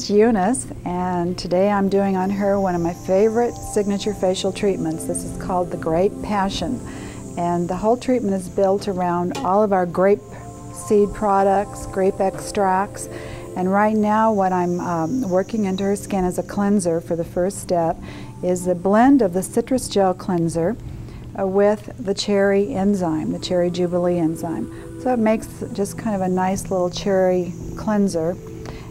is Eunice, and today I'm doing on her one of my favorite signature facial treatments. This is called the Grape Passion, and the whole treatment is built around all of our grape seed products, grape extracts, and right now what I'm working into her skin as a cleanser for the first step is a blend of the citrus gel cleanser with the cherry enzyme, the cherry jubilee enzyme. So it makes just kind of a nice little cherry cleanser,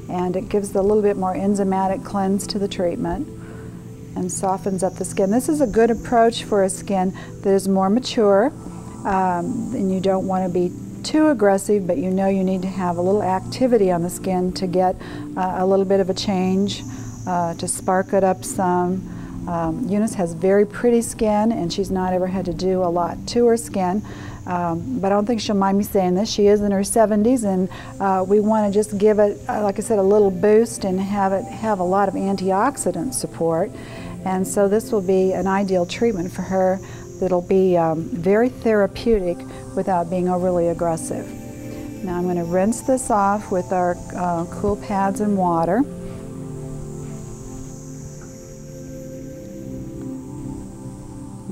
and it gives a little bit more enzymatic cleanse to the treatment and softens up the skin. This is a good approach for a skin that is more mature, and you don't want to be too aggressive, but you know you need to have a little activity on the skin to get a little bit of a change, to spark it up some. Eunice has very pretty skin, and she's not ever had to do a lot to her skin. But I don't think she'll mind me saying this. She is in her 70s, and we want to just give it, like I said, a little boost and have it have a lot of antioxidant support. And so this will be an ideal treatment for her that'll be very therapeutic without being overly aggressive. Now I'm going to rinse this off with our cool pads and water.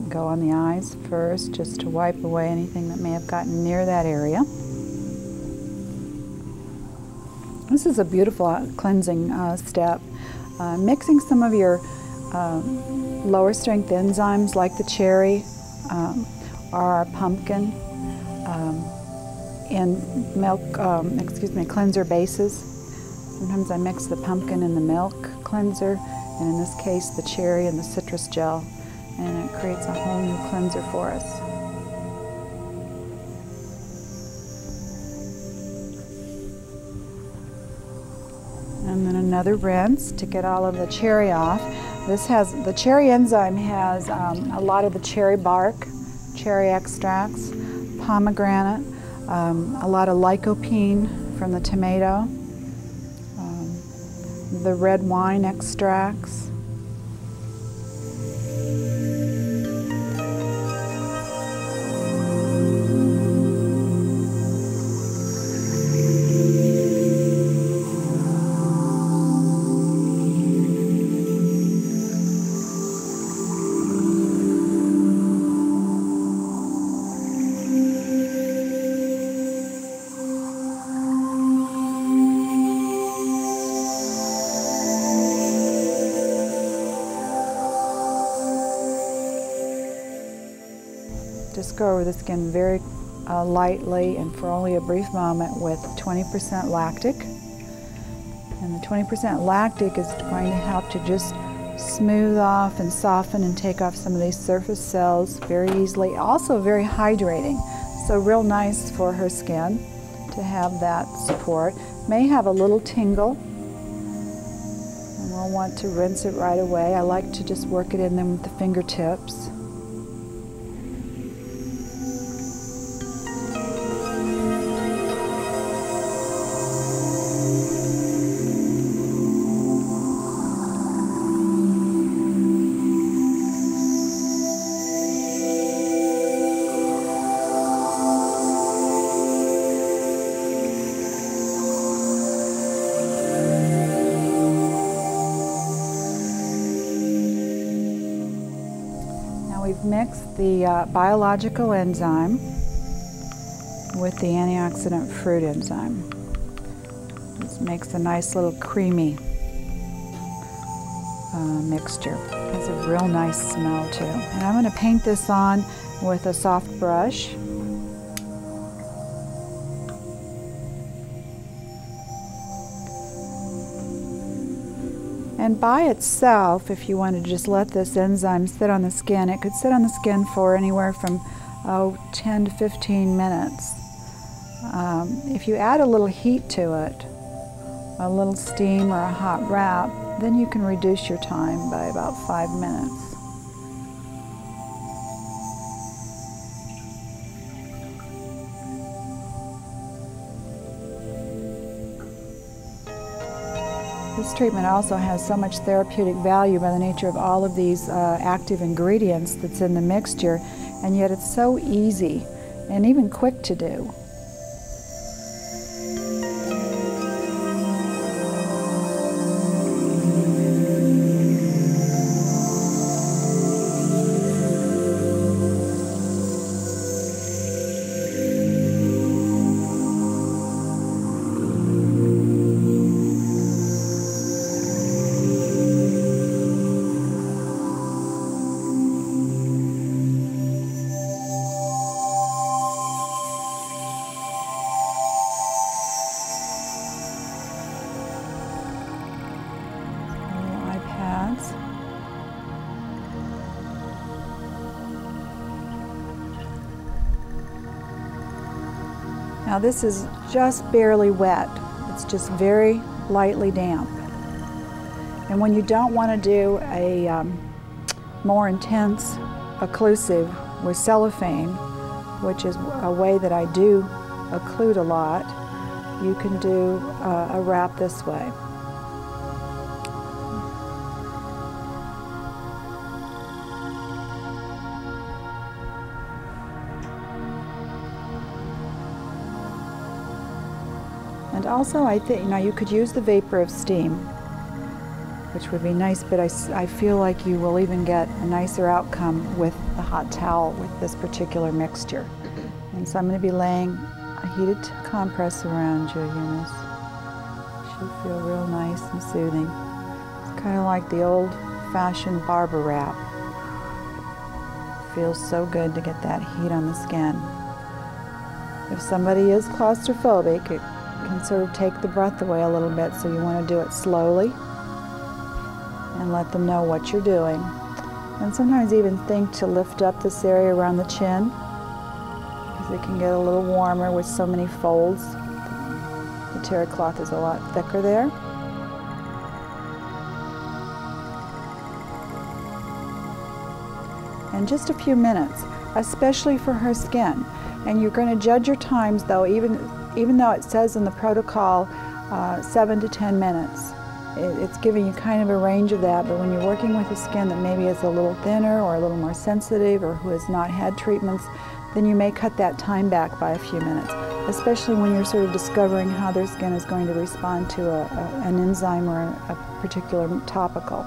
Go on the eyes first, just to wipe away anything that may have gotten near that area. This is a beautiful cleansing step. Mixing some of your lower strength enzymes like the cherry or our pumpkin in milk, cleanser bases. Sometimes I mix the pumpkin and the milk cleanser, and in this case the cherry and the citrus gel, and it creates a whole new cleanser for us. And then another rinse to get all of the cherry off. The cherry enzyme has a lot of the cherry bark, cherry extracts, pomegranate, a lot of lycopene from the tomato, the red wine extracts. Just go over the skin very lightly and for only a brief moment with 20% lactic. And the 20% lactic is going to help to just smooth off and soften and take off some of these surface cells very easily. Also very hydrating, so real nice for her skin to have that support. May have a little tingle, and we'll want to rinse it right away. I like to just work it in them with the fingertips. We've mixed the biological enzyme with the antioxidant fruit enzyme. This makes a nice little creamy mixture. It has a real nice smell too. And I'm going to paint this on with a soft brush. And by itself, if you wanted to just let this enzyme sit on the skin, it could sit on the skin for anywhere from 10 to 15 minutes. If you add a little heat to it, a little steam or a hot wrap, then you can reduce your time by about 5 minutes. This treatment also has so much therapeutic value by the nature of all of these active ingredients that's in the mixture, and yet it's so easy and even quick to do. Now this is just barely wet. It's just very lightly damp. And when you don't want to do a more intense occlusive with cellophane, which is a way that I do occlude a lot, you can do a wrap this way. And also, I think, you know, you could use the vapor of steam, which would be nice, but I feel like you will even get a nicer outcome with the hot towel with this particular mixture. And so I'm going to be laying a heated compress around you, Eunice. Should feel real nice and soothing. It's kind of like the old-fashioned barber wrap. Feels so good to get that heat on the skin. If somebody is claustrophobic, it can sort of take the breath away a little bit, so you want to do it slowly and let them know what you're doing. And sometimes even think to lift up this area around the chin, because it can get a little warmer with so many folds. The terry cloth is a lot thicker there. And just a few minutes, especially for her skin. And you're going to judge your times, though, even though it says in the protocol 7 to 10 minutes. It's giving you kind of a range of that, but when you're working with a skin that maybe is a little thinner or a little more sensitive or who has not had treatments, then you may cut that time back by a few minutes, especially when you're sort of discovering how their skin is going to respond to an enzyme or a particular topical.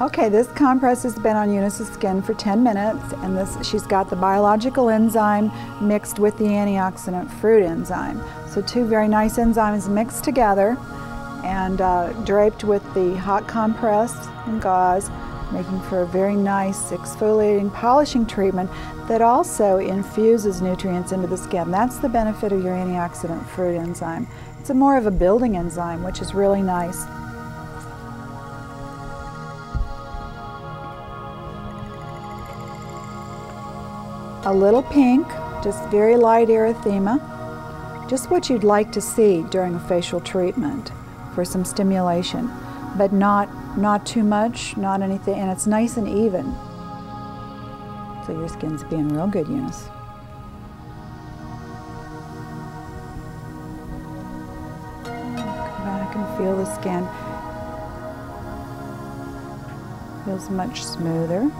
Okay, this compress has been on Eunice's skin for 10 minutes, and she's got the biological enzyme mixed with the antioxidant fruit enzyme. So two very nice enzymes mixed together and draped with the hot compress and gauze, making for a very nice exfoliating, polishing treatment that also infuses nutrients into the skin. That's the benefit of your antioxidant fruit enzyme. It's more of a building enzyme, which is really nice. A little pink, just very light erythema, just what you'd like to see during a facial treatment for some stimulation, but not too much, not anything, and it's nice and even. So your skin's being real good, Eunice. Come back and feel the skin. Feels much smoother,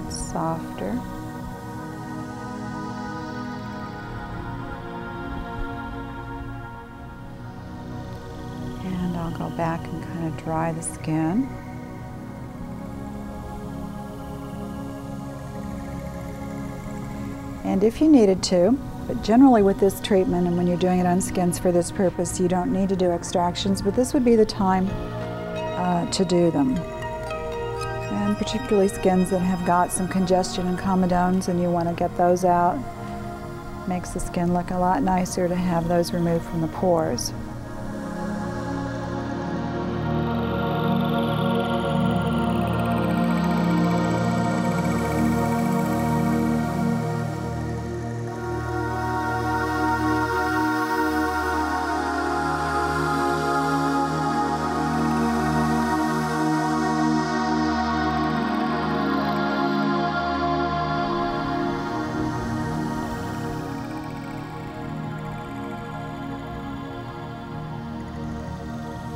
softer. I'll go back and kind of dry the skin. And if you needed to, but generally with this treatment and when you're doing it on skins for this purpose, you don't need to do extractions, but this would be the time to do them. And particularly skins that have got some congestion and comedones and you want to get those out. Makes the skin look a lot nicer to have those removed from the pores.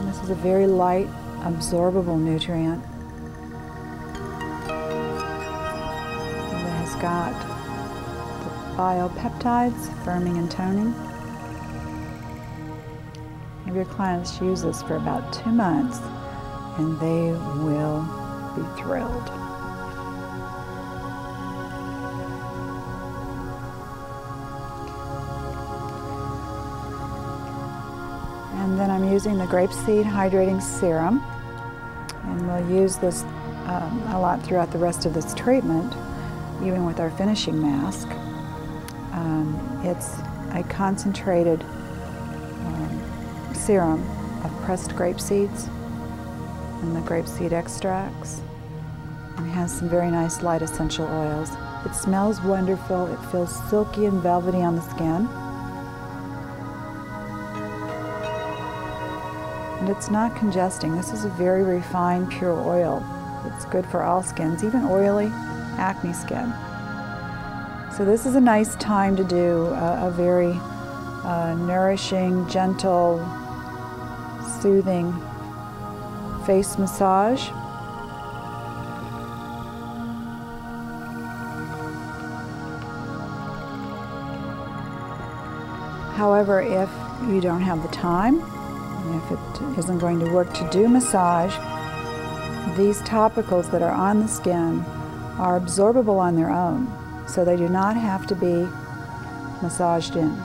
This is a very light, absorbable nutrient that has got the biopeptides, firming and toning. Have your clients use this for about 2 months and they will be thrilled. And then I'm using the grapeseed hydrating serum, and we'll use this a lot throughout the rest of this treatment, even with our finishing mask. It's a concentrated serum of pressed grape seeds and the grapeseed extracts. It has some very nice light essential oils. It smells wonderful. It feels silky and velvety on the skin. And it's not congesting. This is a very refined, pure oil. It's good for all skins, even oily, acne skin. So this is a nice time to do a very nourishing, gentle, soothing face massage. However, if you don't have the time, and if it isn't going to work to do massage, these topicals that are on the skin are absorbable on their own, so they do not have to be massaged in.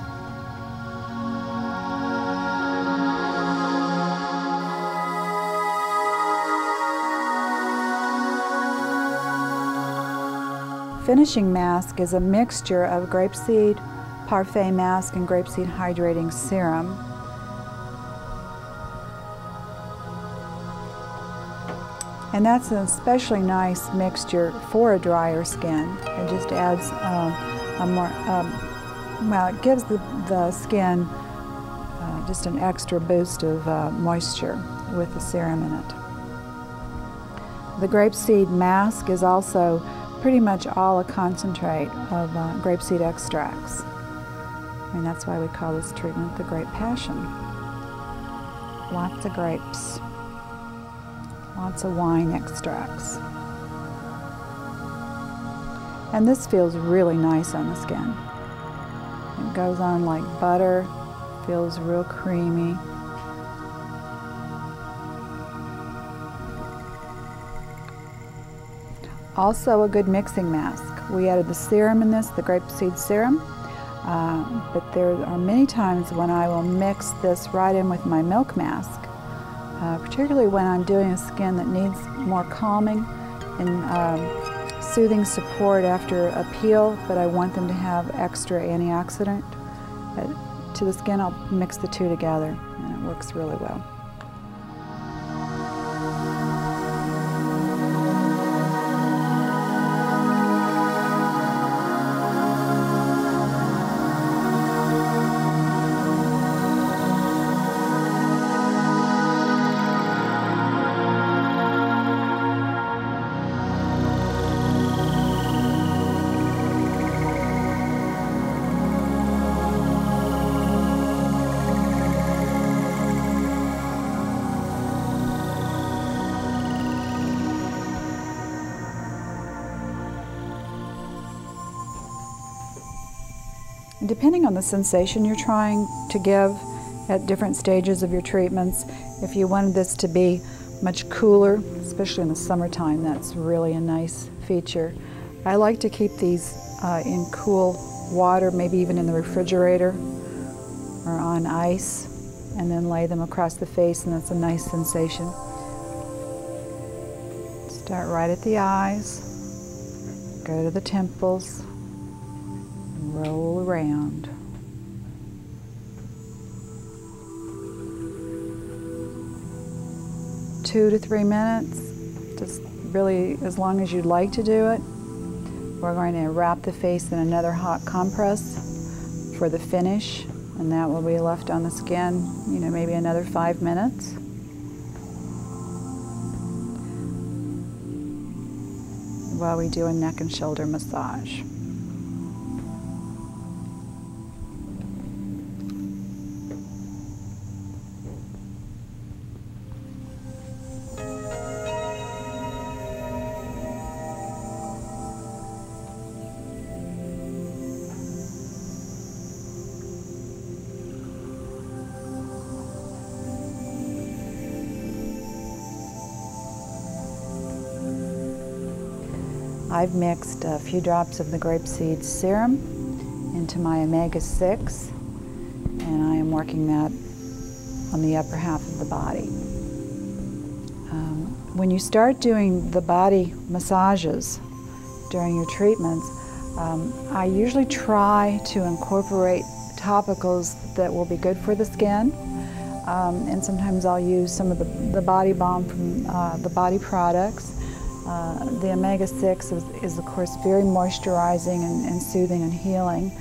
Finishing mask is a mixture of grapeseed parfait mask and grapeseed hydrating serum. And that's an especially nice mixture for a drier skin. It just adds well, it gives the skin just an extra boost of moisture with the serum in it. The grapeseed mask is also pretty much all a concentrate of grapeseed extracts. And that's why we call this treatment the Grape Passion. Lots of grapes. Lots of wine extracts. And this feels really nice on the skin. It goes on like butter, feels real creamy. Also a good mixing mask. We added the serum in this, the grapeseed serum, but there are many times when I will mix this right in with my milk mask. Particularly when I'm doing a skin that needs more calming and soothing support after a peel, but I want them to have extra antioxidant to the skin. I'll mix the two together, and it works really well. Depending on the sensation you're trying to give at different stages of your treatments, if you wanted this to be much cooler, especially in the summertime, that's really a nice feature. I like to keep these in cool water, maybe even in the refrigerator or on ice, and then lay them across the face, and that's a nice sensation. Start right at the eyes, go to the temples, roll around. Two to 3 minutes, just really as long as you'd like to do it. We're going to wrap the face in another hot compress for the finish, and that will be left on the skin, you know, maybe another 5 minutes. While we do a neck and shoulder massage. I've mixed a few drops of the grapeseed serum into my omega-6, and I am working that on the upper half of the body. When you start doing the body massages during your treatments, I usually try to incorporate topicals that will be good for the skin, and sometimes I'll use some of the body balm from the body products. The omega-6 is of course very moisturizing and soothing and healing,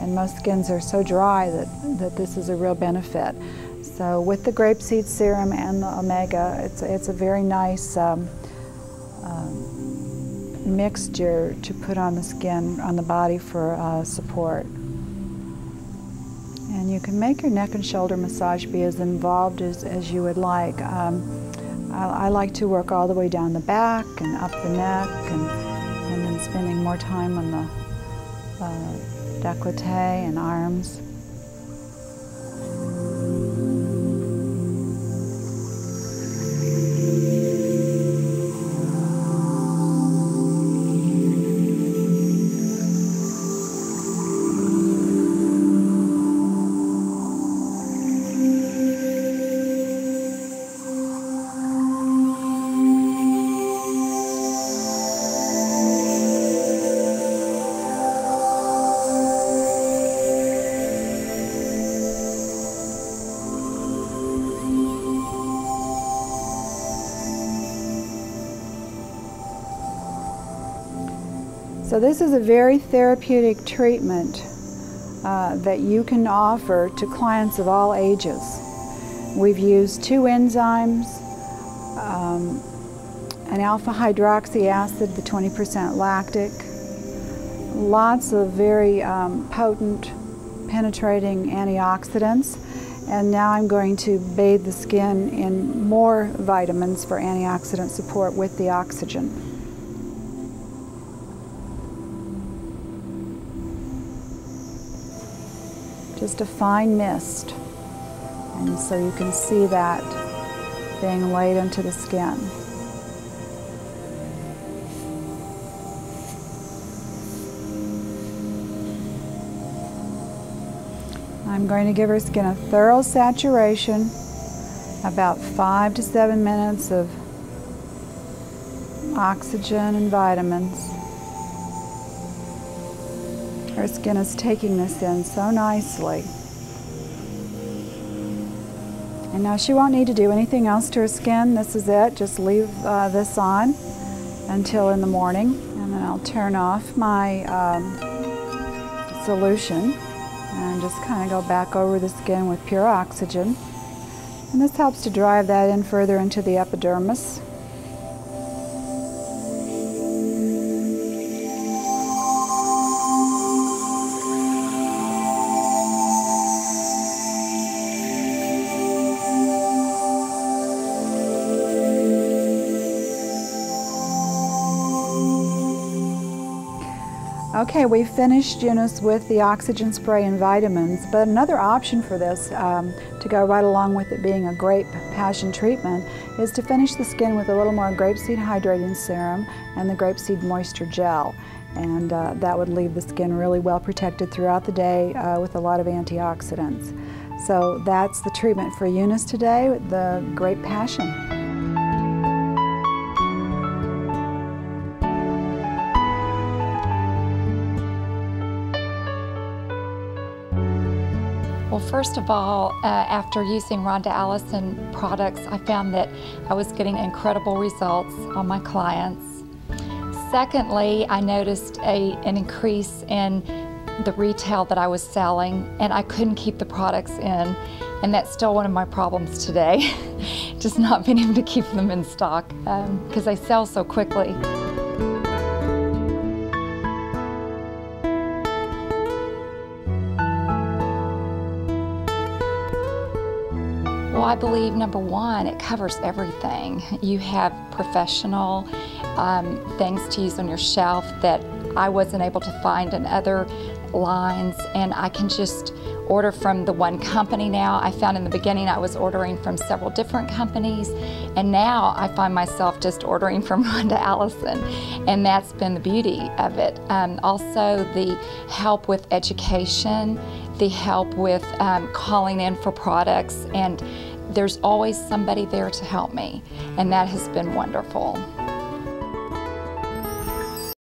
and most skins are so dry that this is a real benefit. So with the grapeseed serum and the omega, it's a very nice mixture to put on the skin, on the body for support. And you can make your neck and shoulder massage be as involved as you would like. I like to work all the way down the back and up the neck, and then spending more time on the décolleté and arms. So this is a very therapeutic treatment that you can offer to clients of all ages. We've used 2 enzymes, an alpha hydroxy acid, the 20% lactic, lots of very potent penetrating antioxidants, and now I'm going to bathe the skin in more vitamins for antioxidant support with the oxygen. Just a fine mist, and so you can see that being laid into the skin. I'm going to give her skin a thorough saturation, about 5 to 7 minutes of oxygen and vitamins. Her skin is taking this in so nicely. And now she won't need to do anything else to her skin. This is it. Just leave this on until in the morning. And then I'll turn off my solution and just kind of go back over the skin with pure oxygen. And this helps to drive that in further into the epidermis. Okay, we've finished Eunice with the oxygen spray and vitamins, but another option for this to go right along with it being a Grape Passion treatment is to finish the skin with a little more grapeseed hydrating serum and the grapeseed moisture gel. And that would leave the skin really well protected throughout the day with a lot of antioxidants. So that's the treatment for Eunice today, the Grape Passion. Well, first of all, after using Rhonda Allison products, I found that I was getting incredible results on my clients. Secondly, I noticed an increase in the retail that I was selling, and I couldn't keep the products in, and that's still one of my problems today, just not being able to keep them in stock because they sell so quickly. Well, I believe, number one, it covers everything. You have professional things to use on your shelf that I wasn't able to find in other lines, and I can just order from the one company now. I found in the beginning I was ordering from several different companies, and now I find myself just ordering from Rhonda Allison, and that's been the beauty of it. Also, the help with education, the help with calling in for products, and there's always somebody there to help me, and that has been wonderful.